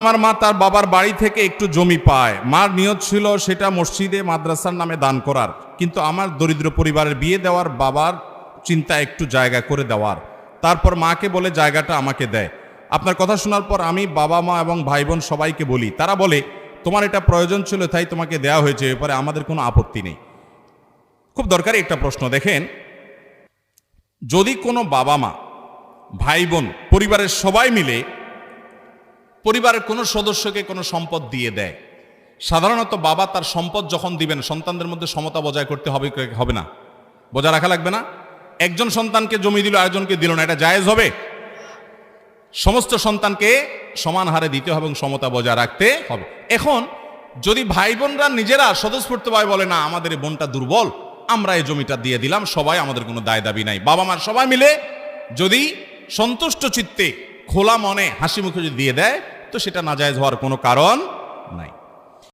আমার মা তার বাবার বাড়ি থেকে একটু জমি পায়, মার নিয়ত ছিল সেটা মসজিদে মাদ্রাসার নামে দান করার, কিন্তু আমার দরিদ্র পরিবারের বিয়ে দেওয়ার বাবার চিন্তা একটু জায়গা করে দেওয়ার। তারপর মাকে বলে জায়গাটা আমাকে দেয়। আপনার কথা শোনার পর আমি বাবা মা এবং ভাই বোন সবাইকে বলি, তারা বলে তোমার এটা প্রয়োজন ছিল তাই তোমাকে দেওয়া হয়েছে, এরপরে আমাদের কোনো আপত্তি নেই। খুব দরকারি একটা প্রশ্ন। দেখেন, যদি কোনো বাবা মা ভাই বোন পরিবারের সবাই মিলে পরিবারের কোনো সদস্যকে কোনো সম্পদ দিয়ে দেয়, সাধারণত বাবা তার সম্পদ যখন দিবেন সন্তানদের মধ্যে সমতা বজায় করতে হবে না? বজায় রাখা লাগবে না? একজন সন্তানকে জমি দিল, আরেকজনকে দিল না, এটা জায়েজ হবে? সমস্ত সন্তানকে সমান হারে দিতে হবে এবং সমতা বজায় রাখতে হবে। এখন যদি ভাই বোনরা নিজেরা স্বতঃস্ফূর্তভাবে বলে না আমাদের এই বোনটা দুর্বল, আমরা এই জমিটা দিয়ে দিলাম, সবাই, আমাদের কোনো দায় দাবি নাই, বাবা মার সবাই মিলে যদি সন্তুষ্ট চিত্তে খোলা মনে হাসি মুখে যদি দিয়ে দেয়, তো সেটা নাজায়েজ হওয়ার কোনো কারণ নাই।